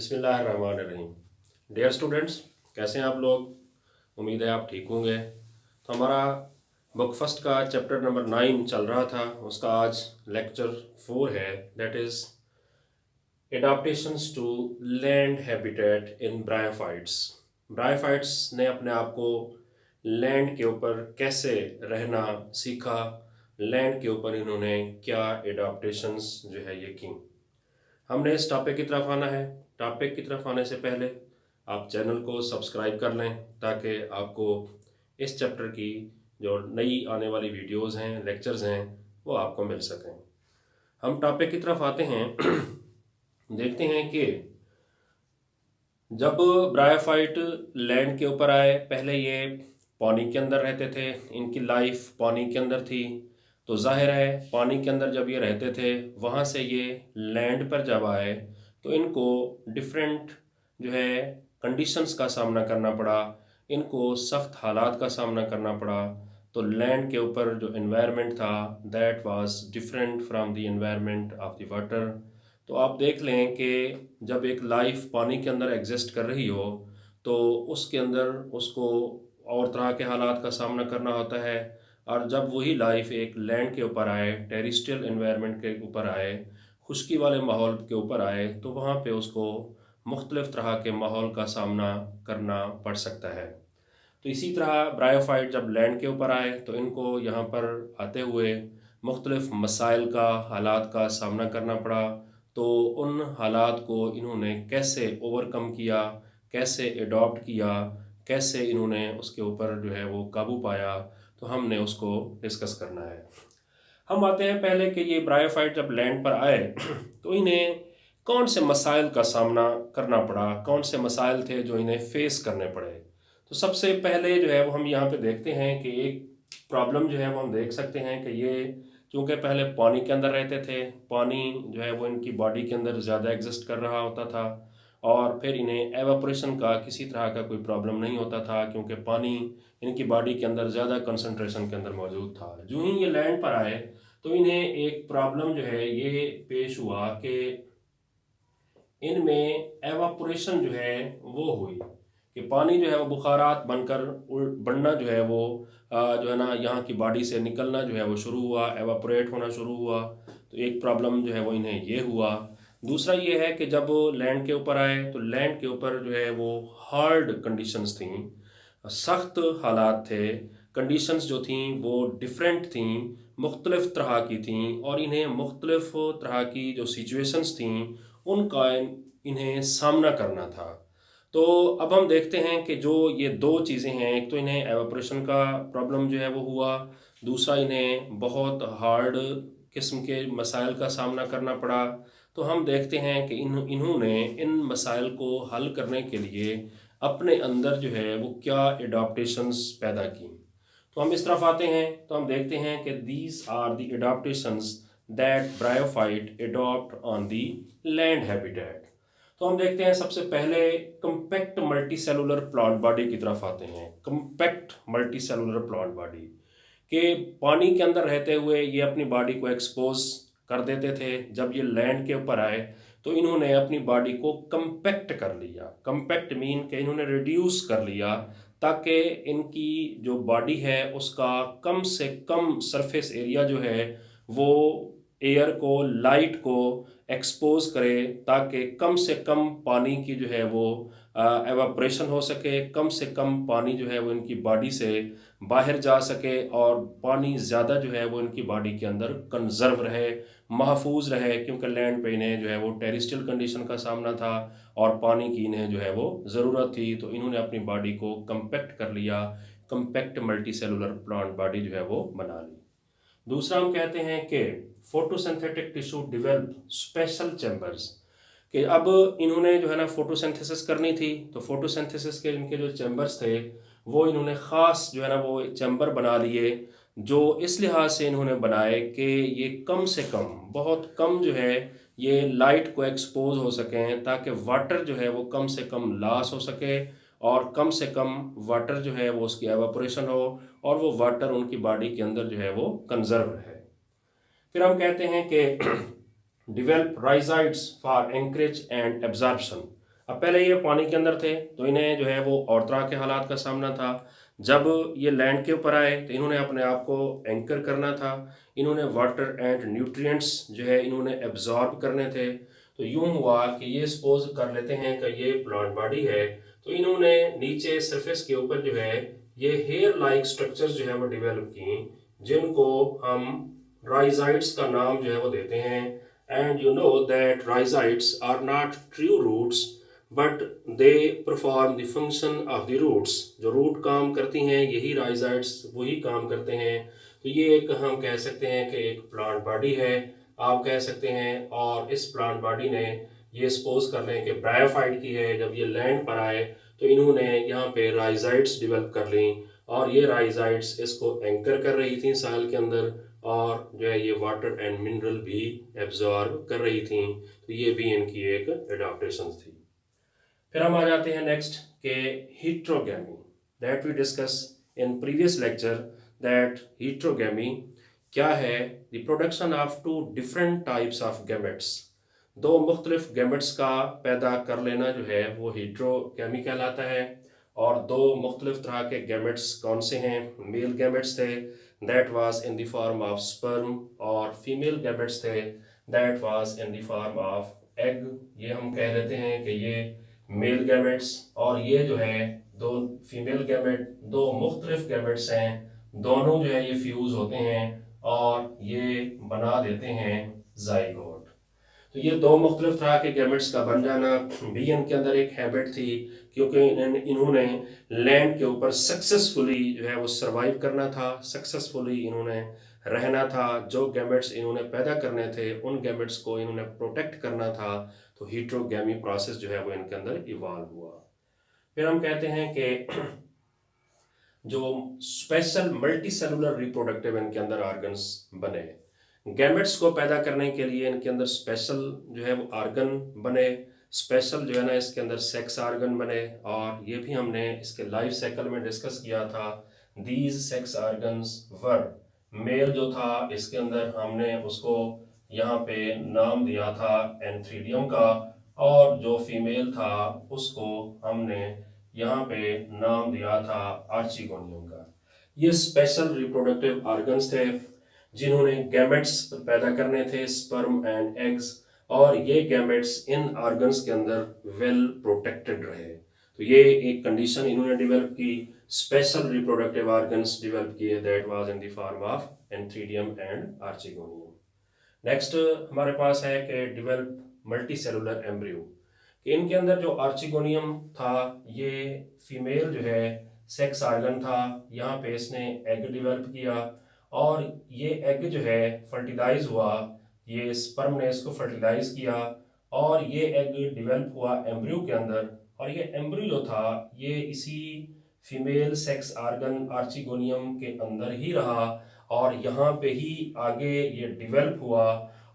बिस्मिल्लाहिर्रहमानिर्रहीम। Dear students, कैसे हैं आप लोग? उम्मीद है आप ठीक होंगे। तो हमारा बुक फर्स्ट का चैप्टर नंबर 9 चल रहा था, उसका आज लेक्चर 4 है, that is adaptations to land habitat in bryophytes. Bryophytes ने अपने आप को लैंड के ऊपर कैसे रहना सीखा, लैंड के ऊपर इन्होंने क्या एडाप्टेशंस जो है ये की। हमने इस टॉपिक की तरफ आना है। टॉपिक की तरफ आने से पहले आप चैनल को सब्सक्राइब कर लें ताकि आपको इस चैप्टर की जो नई आने वाली वीडियोस हैं, लेक्चर्स हैं, वो आपको मिल सकें। हम टॉपिक की तरफ आते हैं। देखते हैं कि जब ब्रायोफाइट लैंड के ऊपर आए, पहले ये पानी के अंदर रहते थे, इनकी लाइफ पानी के अंदर थी। तो जाहिर है पानी के अंदर जब ये रहते थे, वहाँ से ये लैंड पर जब आए तो इनको डिफरेंट जो है कंडीशंस का सामना करना पड़ा, इनको सख्त हालात का सामना करना पड़ा। तो लैंड के ऊपर जो एनवायरनमेंट था that was different from the environment of the water. तो आप देख लें कि जब एक लाइफ पानी के अंदर एग्जिस्ट कर रही हो तो उसके अंदर उसको और तरह के हालात का सामना करना होता है, और जब वही लाइफ एक लैंड के ऊपर आए, टेरिस्ट्रियल एनवायरनमेंट के ऊपर आए, खुश्की वाले माहौल के ऊपर आए, तो वहाँ पे उसको मुख्तलिफ तरह के माहौल का सामना करना पड़ सकता है। तो इसी तरह ब्रायोफाइट जब लैंड के ऊपर आए तो इनको यहाँ पर आते हुए मुख्तलिफ मसाइल का, हालात का सामना करना पड़ा। तो उन हालात को इन्होंने कैसे ओवरकम किया, कैसे एडॉप्ट किया, कैसे इन्होंने उसके ऊपर जो है वो काबू पाया, तो हमने उसको डिस्कस करना है। हम आते हैं पहले कि ये ब्रायोफाइट जब लैंड पर आए तो इन्हें कौन से मसाइल का सामना करना पड़ा, कौन से मसाइल थे जो इन्हें फेस करने पड़े। तो सबसे पहले जो है वो हम यहाँ पे देखते हैं कि एक प्रॉब्लम जो है वो हम देख सकते हैं कि ये चूँकि पहले पानी के अंदर रहते थे, पानी जो है वो इनकी बॉडी के अंदर ज़्यादा एग्जिस्ट कर रहा होता था, और फिर इन्हें एवापोरेशन का किसी तरह का कोई प्रॉब्लम नहीं होता था क्योंकि पानी इनकी बॉडी के अंदर ज़्यादा कंसंट्रेशन के अंदर मौजूद था। जो ही ये लैंड पर आए तो इन्हें एक प्रॉब्लम जो है ये पेश हुआ कि इनमें एवापोरेशन जो है वो हुई, कि पानी जो है वो बुखारात बनकर बढ़ना जो है वो जो है ना यहाँ की बॉडी से निकलना जो है वो शुरू हुआ, एवापोरेट होना शुरू हुआ। तो एक प्रॉब्लम जो है वो इन्हें ये हुआ। दूसरा ये है कि जब लैंड के ऊपर आए तो लैंड के ऊपर जो है वो हार्ड कंडीशंस थी, सख्त हालात थे, कंडीशंस जो थी वो डिफरेंट थी, मुख्तलिफ तरह की थी, और इन्हें मुख्तलिफ तरह की जो सिचुएशंस थी उनका इन्हें सामना करना था। तो अब हम देखते हैं कि जो ये दो चीज़ें हैं, एक तो इन्हें एवापोरेशन का प्रॉब्लम जो है वो हुआ, दूसरा इन्हें बहुत हार्ड किस्म के मसाइल का सामना करना पड़ा। तो हम देखते हैं कि इन्होंने इन मसाइल को हल करने के लिए अपने अंदर जो है वो क्या एडाप्टेशंस पैदा की। तो हम इस तरफ आते हैं तो हम देखते हैं कि these are the adaptations that bryophyte adopt on the land habitat. तो हम देखते हैं सबसे पहले compact multicellular plant body की तरफ आते हैं। Compact multicellular plant body के पानी के अंदर रहते हुए ये अपनी बॉडी को एक्सपोज कर देते थे। जब ये लैंड के ऊपर आए तो इन्होंने अपनी बॉडी को कंपैक्ट कर लिया। कंपैक्ट मीन के इन्होंने रिड्यूस कर लिया ताकि इनकी जो बॉडी है उसका कम से कम सरफेस एरिया जो है वो एयर को, लाइट को एक्सपोज करे, ताकि कम से कम पानी की जो है वो एवापोरेशन हो सके, कम से कम पानी जो है वो इनकी बॉडी से बाहर जा सके, और पानी ज़्यादा जो है वो इनकी बॉडी के अंदर कंजर्व रहे, महफूज रहे, क्योंकि लैंड पे इन्हें जो है वो टेरिस्ट्रियल कंडीशन का सामना था और पानी की इन्हें जो है वो ज़रूरत थी। तो इन्होंने अपनी बॉडी को कंपैक्ट कर लिया, compact multicellular plant body जो है वो बना ली। दूसरा हम कहते हैं कि photosynthetic tissue develop special chambers, कि अब इन्होंने जो है ना फोटोसिंथेसिस करनी थी, तो फोटोसिंथेसिस के इनके जो चैम्बर्स थे वो इन्होंने ख़ास जो है ना वो चैम्बर बना लिए, जो इस लिहाज से इन्होंने बनाए कि ये कम से कम, बहुत कम जो है ये लाइट को एक्सपोज हो सकें, ताकि वाटर जो है वो कम से कम लॉस हो सके और कम से कम वाटर जो है वो उसकी एवापोरेशन हो और वो वाटर उनकी बॉडी के अंदर जो है वो कंजर्व रहे। फिर हम कहते हैं कि develop rhizoids for anchorage and absorption. अब पहले ये पानी के अंदर थे तो इन्हें जो है वो और तरह के हालात का सामना था। जब ये लैंड के ऊपर आए तो इन्होंने अपने आप को एंकर करना था, इन्होंने वाटर एंड न्यूट्रिएंट्स जो है इन्होंने एब्जॉर्ब करने थे। तो यूं हुआ कि ये सपोज कर लेते हैं कि ये प्लांट बॉडी है, तो इन्होंने नीचे सरफेस के ऊपर जो है ये हेयर लाइक स्ट्रक्चर जो है वो डेवलप की, जिनको हम राइजाइट्स का नाम जो है वो देते हैं। And you know that rhizoids are not true roots but they perform the function of the roots. जो रूट काम करती हैं यही राइजाइट्स वही काम करते हैं। तो ये एक हम कह सकते हैं कि एक प्लांट बॉडी है, आप कह सकते हैं। और इस प्लांट बॉडी ने ये सपोज कर लें कि ब्रायोफाइट की है। जब ये लैंड पर आए तो इन्होंने यहाँ पे राइजाइट्स डेवलप कर ली और ये राइजाइट्स इसको एंकर कर रही थी साल के अंदर, और जो है ये वाटर एंड मिनरल भी एब्जॉर्ब कर रही थी। तो ये भी इनकी एक एडाप्टेशन थी। फिर हम आ जाते हैं नेक्स्ट के heterogamy, that we discuss in previous lecture. That heterogamy क्या है? The production of two different types of gametes. दो मुख्तलिफ गैमेट्स का पैदा कर लेना जो है वो हीट्रोगेमी कहलाता है। और दो मुख्तलिफ तरह के गैमेट्स कौन से हैं? मेल गैमेट्स थे, that was in the form of sperm, और फीमेल गैमेट्स थे, that was in the form of egg. ये हम कह देते हैं कि ये मेल गैमेट्स, और ये जो है दो फीमेल गैमेट, दो मुख्तलिफ गैमेट्स हैं, दोनों जो है ये फ्यूज होते हैं और ये बना देते हैं जाइगोट। तो ये दो मुख्तलिफ तरह के गैमेट्स का बन जाना भी इनके अंदर एक हैबिट थी, क्योंकि इन्होंने लैंड के ऊपर सक्सेसफुली जो है वो सरवाइव करना था, सक्सेसफुली इन्होंने रहना था। जो गैमेट्स इन्होंने पैदा करने थे उन गैमेट्स को इन्होंने प्रोटेक्ट करना था। तो हीट्रोगैमी प्रोसेस जो है वो इनके अंदर इवॉल्व हुआ। फिर हम कहते हैं कि जो स्पेशल मल्टी सेलुलर रिप्रोडक्टिव इनके अंदर ऑर्गन्स बने। गैमेट्स को पैदा करने के लिए इनके अंदर स्पेशल जो है वो ऑर्गन बने, स्पेशल जो है ना इसके अंदर सेक्स ऑर्गन बने। और ये भी हमने इसके लाइफ साइकिल में डिस्कस किया था। These sex organs were, male जो था इसके अंदर हमने उसको यहाँ पे नाम दिया था एंथ्रीडियम का, और जो फीमेल था उसको हमने यहाँ पे नाम दिया था आर्चिगोनियम का। ये स्पेशल रिप्रोडक्टिव ऑर्गन्स थे जिन्होंने गैमेट्स पैदा करने थे, स्पर्म एंड एग्स। और ये गैमेट्स इन ऑर्गन्स के अंदर वेल प्रोटेक्टेड रहे। तो ये एक कंडीशन इन्होंने डेवलप की, स्पेशल रिप्रोडक्टिव ऑर्गन्स डेवलप किए, that was in the form of antheridium and archegonium. Next हमारे पास है कि डेवलप मल्टी सेलुलर एम्ब्रियो। इनके अंदर जो आर्चिगोनियम था ये फीमेल जो है सेक्स ऑर्गन था, यहाँ पे इसने एग डेवलप किया और ये एग जो है फर्टिलाइज हुआ, ये स्पर्म ने इसको फर्टिलाइज किया और ये एग डेवलप हुआ एम्ब्रियो के अंदर। और ये एम्ब्रियो जो था ये इसी फीमेल सेक्स ऑर्गन आर्चिगोनियम के अंदर ही रहा और यहाँ पे ही आगे ये डेवलप हुआ।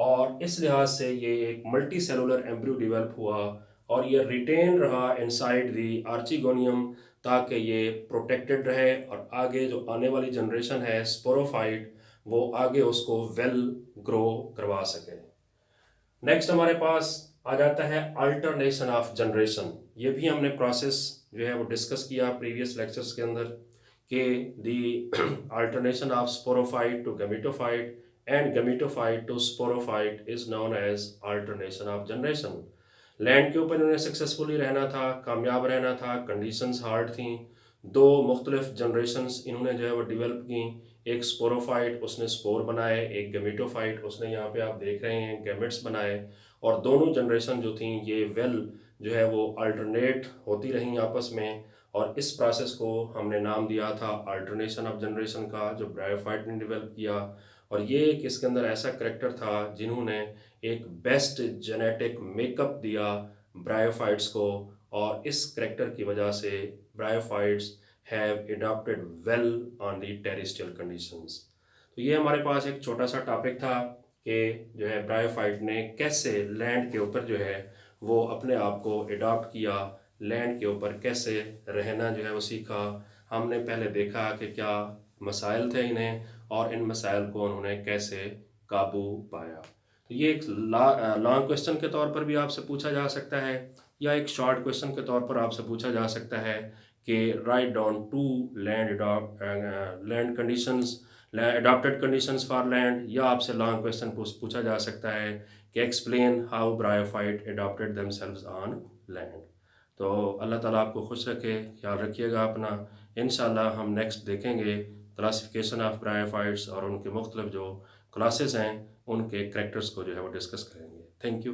और इस लिहाज से ये एक मल्टी सेलुलर एम्ब्रियो डेवलप हुआ और ये रिटेन रहा इनसाइड दी आर्चिगोनियम, ताकि ये प्रोटेक्टेड रहे और आगे जो आने वाली जनरेशन है स्पोरोफाइट वो आगे उसको वेल ग्रो करवा सके। नेक्स्ट हमारे पास आ जाता है अल्टरनेशन ऑफ जनरेशन। ये भी हमने प्रोसेस जो है वो डिस्कस किया प्रीवियस लेक्चर्स के अंदर कि the alternation of sporophyte to gametophyte and gametophyte to sporophyte is known as alternation of generation. Land के ऊपर इन्हें सक्सेसफुली रहना था, कामयाब रहना था, कंडीशंस हार्ड थी। दो मुख्तलिफ जनरेशन्स इन्होंने जो है वो डेवलप की, एक स्पोरोफाइट उसने स्पोर बनाए, एक गैमेटोफाइट उसने यहाँ पे आप देख रहे हैं गैमेट्स बनाए। और दोनों जनरेशन जो थी ये वेल जो है वो अल्टरनेट होती रहीं आपस में, और इस प्रोसेस को हमने नाम दिया था अल्टरनेशन ऑफ जनरेशन का, जो ब्रायोफाइट ने डेवलप किया। और ये एक इसके अंदर ऐसा करेक्टर था जिन्होंने एक बेस्ट जेनेटिक मेकअप दिया ब्रायोफाइट्स को, और इस करेक्टर की वजह से bryophytes have adopted well on the terrestrial conditions. तो ये हमारे पास एक छोटा सा टॉपिक था कि जो है ब्रायोफाइट ने कैसे लैंड के ऊपर जो है वो अपने आप को एडॉप्ट किया, लैंड के ऊपर कैसे रहना जो है वो सीखा। हमने पहले देखा कि क्या मसाइल थे इन्हें और इन मसाइल को उन्होंने कैसे काबू पाया। तो ये एक लॉन्ग क्वेश्चन के तौर पर भी आपसे पूछा जा सकता है, या एक शॉर्ट क्वेश्चन के तौर पर आपसे पूछा जा सकता है कि right down to land conditions, adopted conditions for land, या आपसे लॉन्ग क्वेश्चन पूछा जा सकता है कि explain how bryophyte adopted themselves on land. तो अल्लाह ताला आपको खुश रखे, ख्याल रखिएगा अपना। इंशाल्लाह हम नेक्स्ट देखेंगे क्लासिफिकेशन ऑफ ब्रायोफाइट्स और उनके मुख्तलिफ जो क्लासेस हैं उनके करेक्टर्स को जो है वो डिस्कस करेंगे। Thank you.